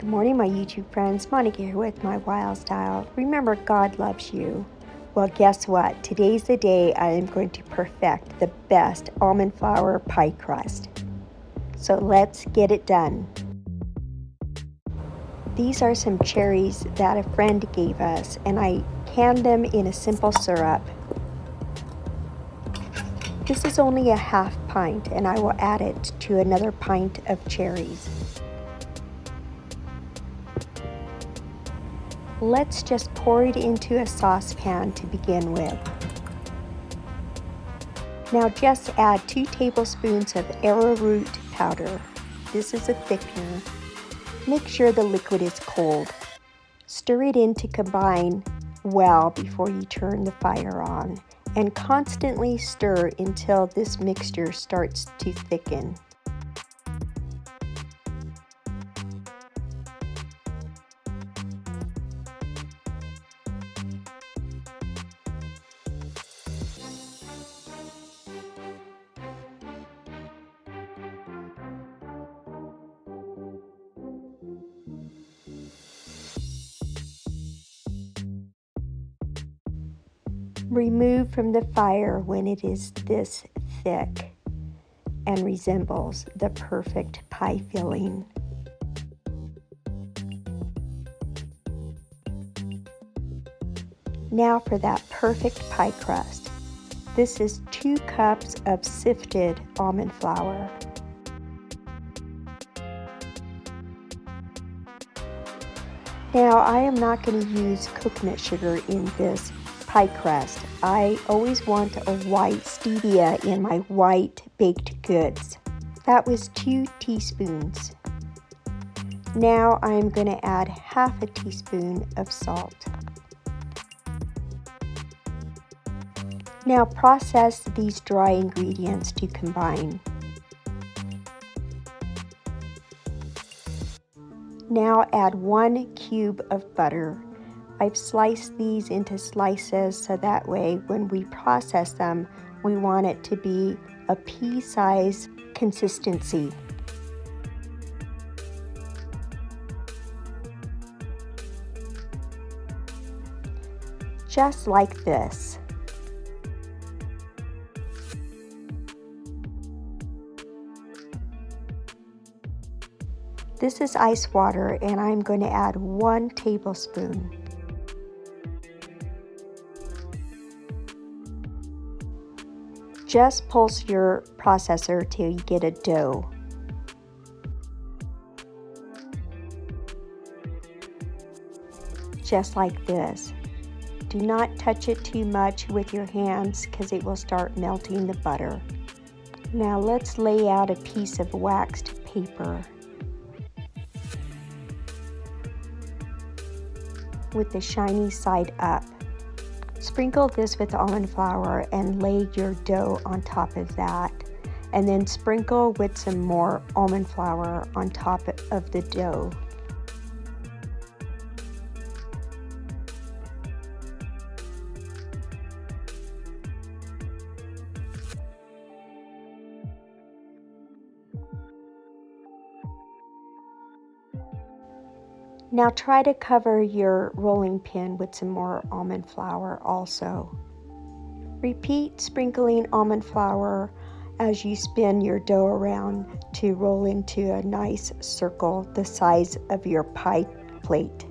Good morning, my YouTube friends. Monica here with my Wild Style. Remember, God loves you. Well, guess what? Today's the day I am going to perfect the best almond flour pie crust. So let's get it done. These are some cherries that a friend gave us, and I canned them in a simple syrup. This is only a half pint, and I will add it to another pint of cherries. Let's just pour it into a saucepan to begin with. Now just add 2 tablespoons of arrowroot powder. This is a thickener. Make sure the liquid is cold. Stir it in to combine well before you turn the fire on, and constantly stir until this mixture starts to thicken. Remove from the fire when it is this thick and resembles the perfect pie filling. Now for that perfect pie crust. This is 2 cups of sifted almond flour. Now I am not going to use coconut sugar in this pie crust. I always want a white stevia in my white baked goods. That was 2 teaspoons. Now I'm going to add half a teaspoon of salt. Now process these dry ingredients to combine. Now add 1 cube of butter. I've sliced these into slices so that way when we process them, we want it to be a pea-size consistency. Just like this. This is ice water, and I'm going to add 1 tablespoon. Just pulse your processor till you get a dough. Just like this. Do not touch it too much with your hands because it will start melting the butter. Now let's lay out a piece of waxed paper with the shiny side up. Sprinkle this with almond flour and lay your dough on top of that, and then sprinkle with some more almond flour on top of the dough. Now try to cover your rolling pin with some more almond flour also. Repeat sprinkling almond flour as you spin your dough around to roll into a nice circle the size of your pie plate.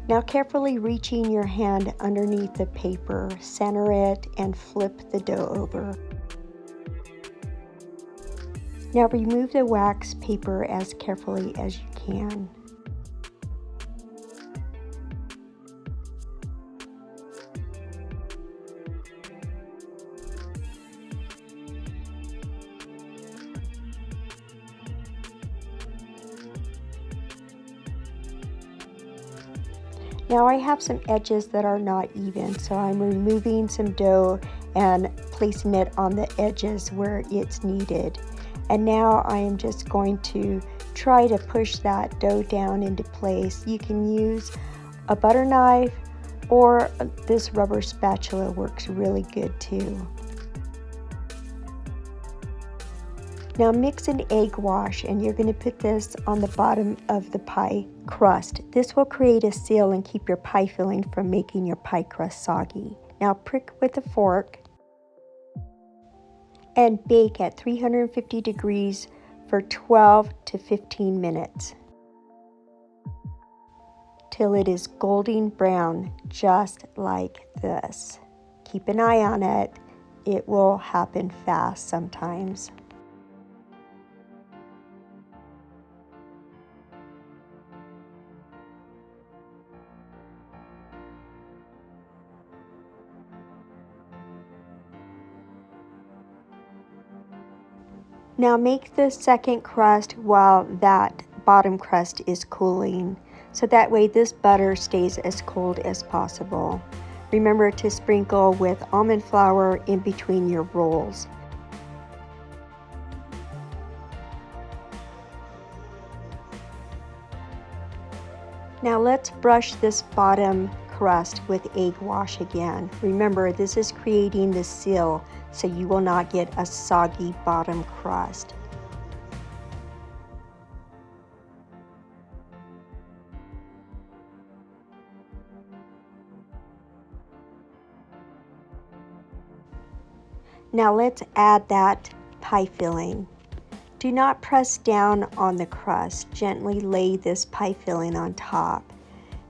Now carefully reaching your hand underneath the paper, center it and flip the dough over. Now remove the wax paper as carefully as you can. Now I have some edges that are not even, so I'm removing some dough and placing it on the edges where it's needed. And now I am just going to try to push that dough down into place. You can use a butter knife, or this rubber spatula works really good too. Now mix an egg wash, and you're going to put this on the bottom of the pie crust. This will create a seal and keep your pie filling from making your pie crust soggy. Now prick with a fork and bake at 350 degrees for 12 to 15 minutes till it is golden brown, just like this. Keep an eye on it. It will happen fast sometimes. Now make the second crust while that bottom crust is cooling, so that way this butter stays as cold as possible. Remember to sprinkle with almond flour in between your rolls. Now let's brush this bottom crust with egg wash again. Remember, this is creating the seal so you will not get a soggy bottom crust. Now let's add that pie filling. Do not press down on the crust. Gently lay this pie filling on top,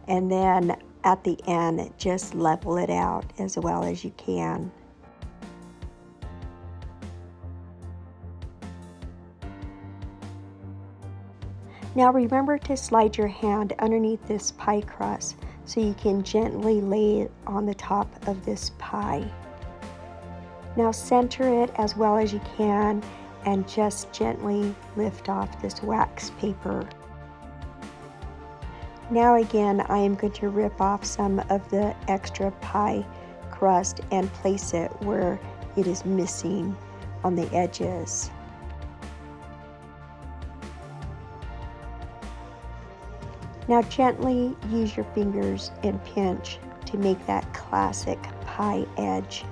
and then at the end just level it out as well as you can. Now remember to slide your hand underneath this pie crust so you can gently lay it on the top of this pie. Now center it as well as you can and just gently lift off this wax paper. Now again, I am going to rip off some of the extra pie crust and place it where it is missing on the edges. Now gently use your fingers and pinch to make that classic pie edge.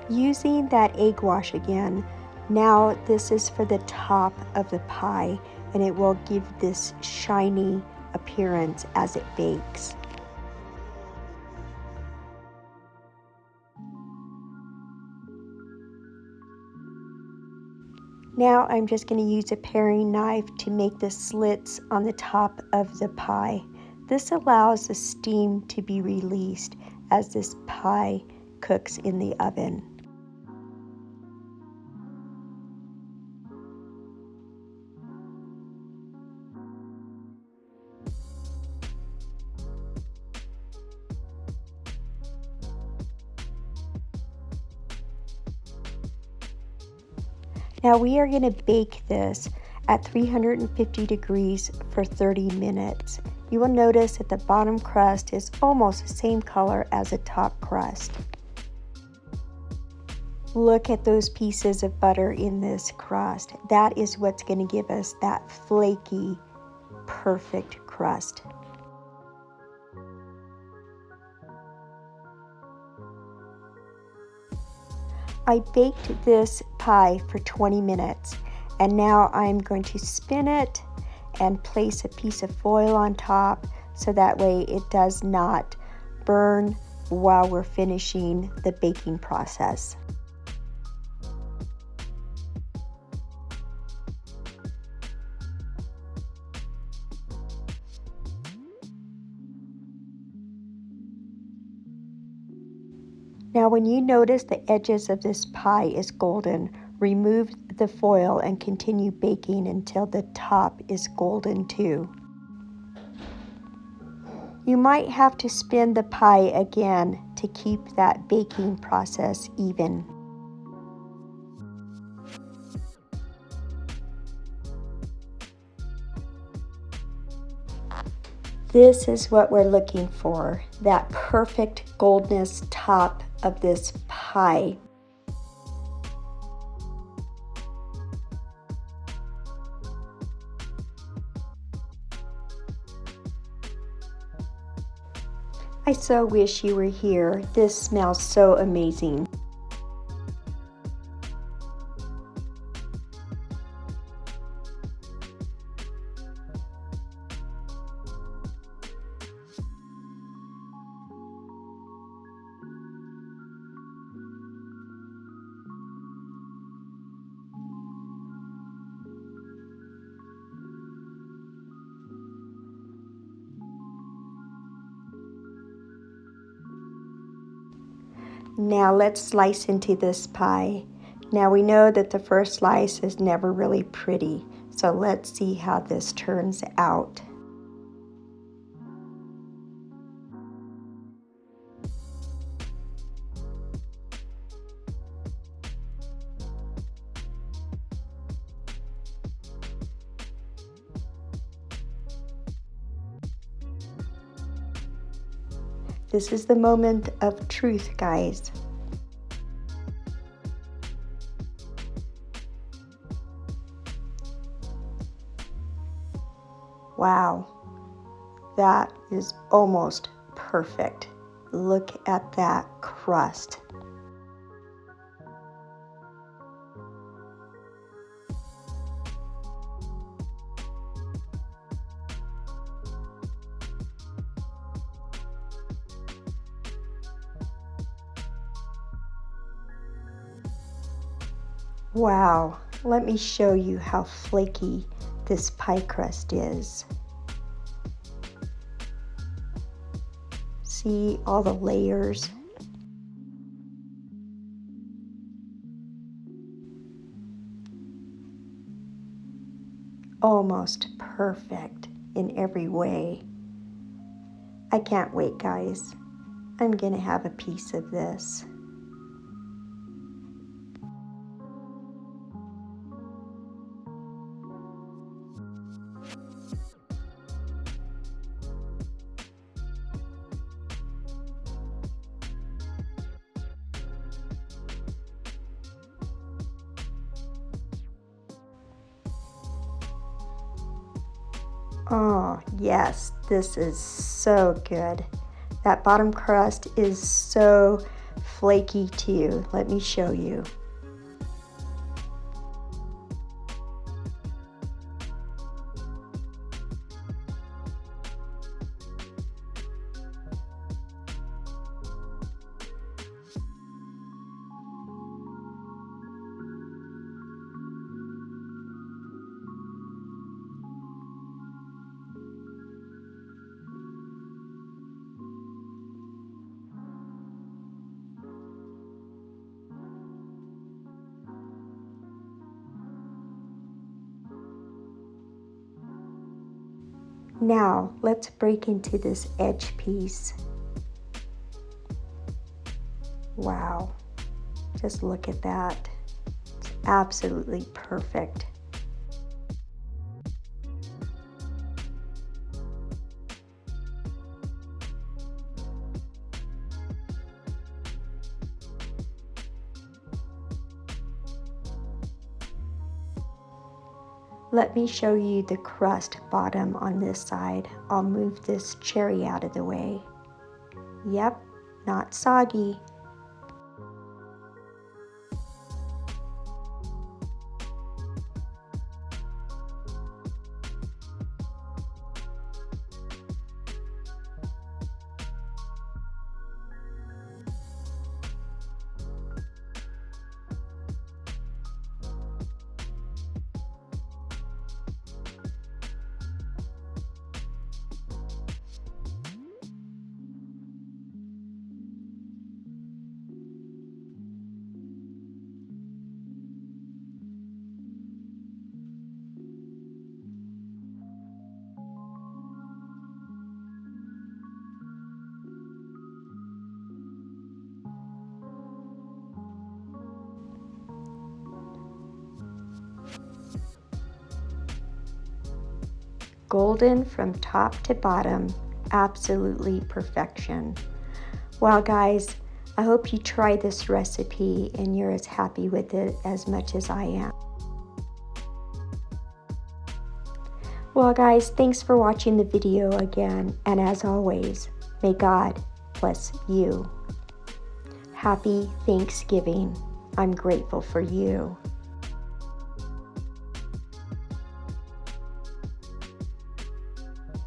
Using that egg wash again, now this is for the top of the pie, and it will give this shiny appearance as it bakes. Now I'm just going to use a paring knife to make the slits on the top of the pie. This allows the steam to be released as this pie cooks in the oven. Now we are going to bake this at 350 degrees for 30 minutes. You will notice that the bottom crust is almost the same color as the top crust. Look at those pieces of butter in this crust. That is what's going to give us that flaky, perfect crust. I baked this pie for 20 minutes, and now I'm going to spin it and place a piece of foil on top so that way it does not burn while we're finishing the baking process. Now when you notice the edges of this pie is golden, remove the foil and continue baking until the top is golden too. You might have to spin the pie again to keep that baking process even. This is what we're looking for, that perfect goldness top of this pie. I so wish you were here. This smells so amazing. Now let's slice into this pie. Now we know that the first slice is never really pretty, so let's see how this turns out. This is the moment of truth, guys. Wow, that is almost perfect. Look at that crust. Wow, let me show you how flaky this pie crust is. See all the layers? Almost perfect in every way. I can't wait, guys. I'm gonna have a piece of this. Oh, yes, this is so good. That bottom crust is so flaky too. Let me show you. Now, let's break into this edge piece. Wow, just look at that. It's absolutely perfect. Let me show you the crust bottom on this side. I'll move this cherry out of the way. Yep, not soggy. Golden from top to bottom, absolutely perfection. Well, guys, I hope you try this recipe and you're as happy with it as much as I am. Well, guys, thanks for watching the video again, and as always, may God plus you. Happy Thanksgiving. I'm grateful for you.